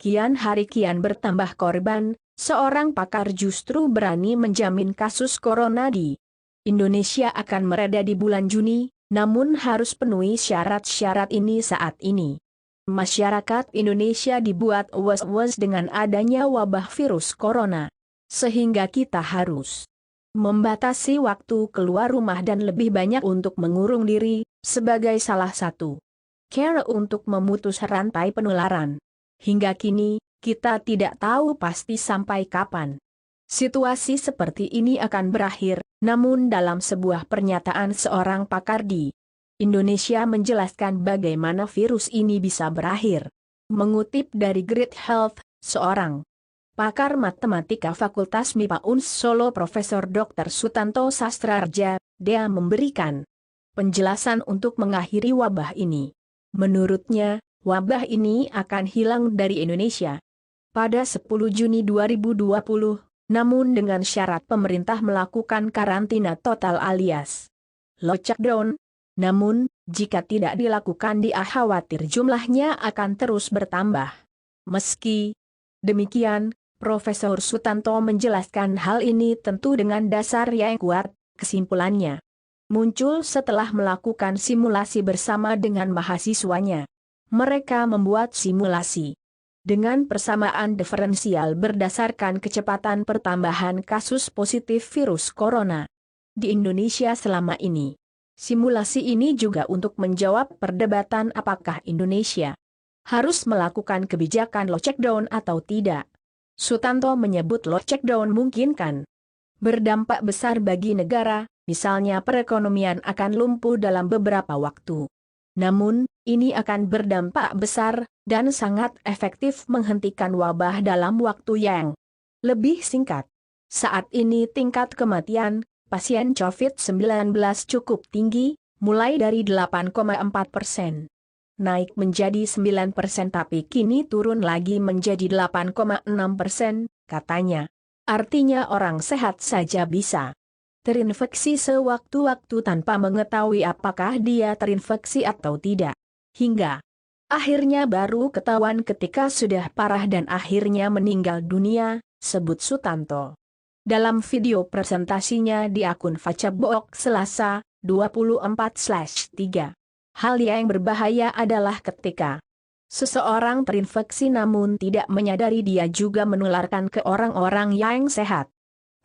Kian hari kian bertambah korban, seorang pakar justru berani menjamin kasus corona di Indonesia akan mereda di bulan Juni, namun harus penuhi syarat-syarat ini saat ini. Masyarakat Indonesia dibuat was-was dengan adanya wabah virus corona. Sehingga kita harus membatasi waktu keluar rumah dan lebih banyak untuk mengurung diri, sebagai salah satu cara untuk memutus rantai penularan. Hingga kini, kita tidak tahu pasti sampai kapan situasi seperti ini akan berakhir, namun dalam sebuah pernyataan seorang pakar di Indonesia menjelaskan bagaimana virus ini bisa berakhir. Mengutip dari Grid Health, seorang pakar matematika Fakultas MIPA UNS Solo Profesor Dr. Sutanto Sastrarja, dia memberikan penjelasan untuk mengakhiri wabah ini. Menurutnya, wabah ini akan hilang dari Indonesia pada 10 Juni 2020, namun dengan syarat pemerintah melakukan karantina total alias lockdown. Namun, jika tidak dilakukan dia khawatir jumlahnya akan terus bertambah. Meski demikian, Profesor Sutanto menjelaskan hal ini tentu dengan dasar yang kuat. Kesimpulannya muncul setelah melakukan simulasi bersama dengan mahasiswanya. Mereka membuat simulasi dengan persamaan diferensial berdasarkan kecepatan pertambahan kasus positif virus corona di Indonesia selama ini. Simulasi ini juga untuk menjawab perdebatan apakah Indonesia harus melakukan kebijakan lockdown atau tidak. Sutanto menyebut lockdown mungkin kan berdampak besar bagi negara, misalnya perekonomian akan lumpuh dalam beberapa waktu. Namun, ini akan berdampak besar dan sangat efektif menghentikan wabah dalam waktu yang lebih singkat. Saat ini tingkat kematian pasien COVID-19 cukup tinggi, mulai dari 8,4%. Naik menjadi 9% tapi kini turun lagi menjadi 8,6%, katanya. Artinya orang sehat saja bisa terinfeksi sewaktu-waktu tanpa mengetahui apakah dia terinfeksi atau tidak. Hingga akhirnya baru ketahuan ketika sudah parah dan akhirnya meninggal dunia, sebut Sutanto. Dalam video presentasinya di akun Facebook Selasa, 24/3. Hal yang berbahaya adalah ketika seseorang terinfeksi namun tidak menyadari dia juga menularkan ke orang-orang yang sehat.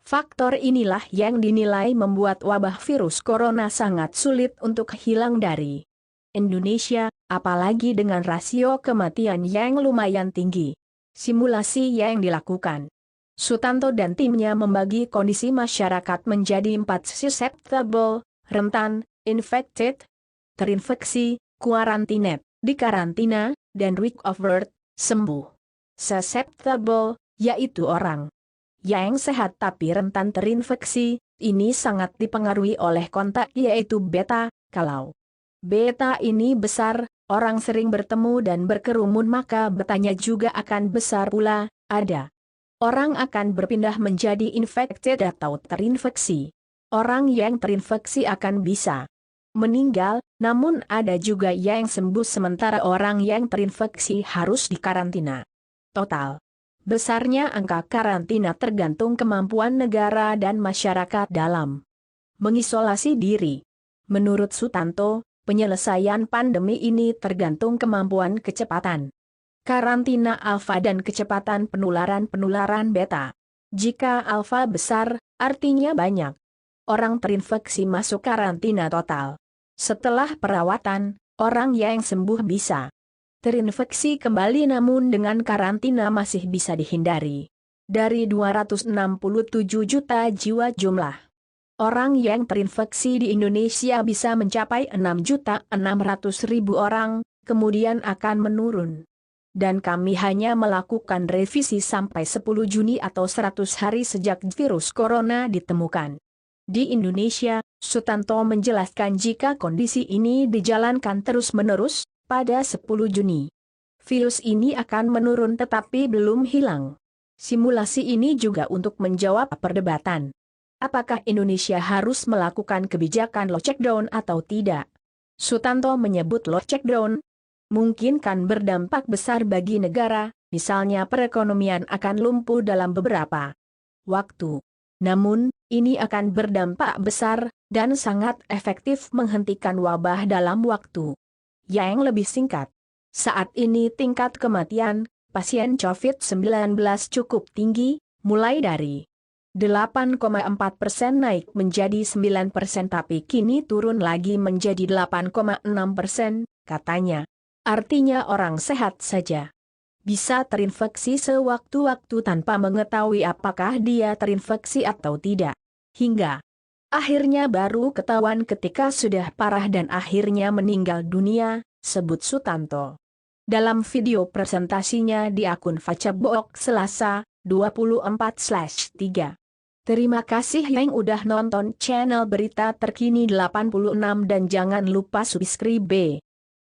Faktor inilah yang dinilai membuat wabah virus corona sangat sulit untuk hilang dari Indonesia, apalagi dengan rasio kematian yang lumayan tinggi. Simulasi yang dilakukan Sutanto dan timnya membagi kondisi masyarakat menjadi 4 susceptible, rentan, infected, terinfeksi, quarantined, dikarantina, dan recovered, sembuh. Susceptible, yaitu orang yang sehat tapi rentan terinfeksi, ini sangat dipengaruhi oleh kontak yaitu beta. Kalau beta ini besar, orang sering bertemu dan berkerumun maka betanya juga akan besar pula, ada orang akan berpindah menjadi infected atau terinfeksi. Orang yang terinfeksi akan bisa meninggal, namun ada juga yang sembuh sementara orang yang terinfeksi harus dikarantina total. Besarnya angka karantina tergantung kemampuan negara dan masyarakat dalam mengisolasi diri. Menurut Sutanto, penyelesaian pandemi ini tergantung kemampuan kecepatan karantina alfa dan kecepatan penularan beta. Jika alfa besar, artinya banyak orang terinfeksi masuk karantina total. Setelah perawatan, orang yang sembuh bisa terinfeksi kembali namun dengan karantina masih bisa dihindari. Dari 267 juta jiwa jumlah orang yang terinfeksi di Indonesia bisa mencapai 6.600.000 orang, kemudian akan menurun. Dan kami hanya melakukan revisi sampai 10 Juni atau 100 hari sejak virus corona ditemukan di Indonesia. Sutanto menjelaskan jika kondisi ini dijalankan terus-menerus, pada 10 Juni, virus ini akan menurun tetapi belum hilang. Simulasi ini juga untuk menjawab perdebatan. Apakah Indonesia harus melakukan kebijakan lockdown atau tidak? Sutanto menyebut lockdown mungkin kan berdampak besar bagi negara, misalnya perekonomian akan lumpuh dalam beberapa waktu. Namun, ini akan berdampak besar dan sangat efektif menghentikan wabah dalam waktu yang lebih singkat. Saat ini tingkat kematian pasien COVID-19 cukup tinggi, mulai dari 8,4% naik menjadi 9% tapi kini turun lagi menjadi 8,6%, katanya. Artinya orang sehat saja bisa terinfeksi sewaktu-waktu tanpa mengetahui apakah dia terinfeksi atau tidak. Hingga akhirnya baru ketahuan ketika sudah parah dan akhirnya meninggal dunia, sebut Sutanto. Dalam video presentasinya di akun Facebook Selasa, 24/3. Terima kasih yang udah nonton channel berita terkini 86 dan jangan lupa subscribe.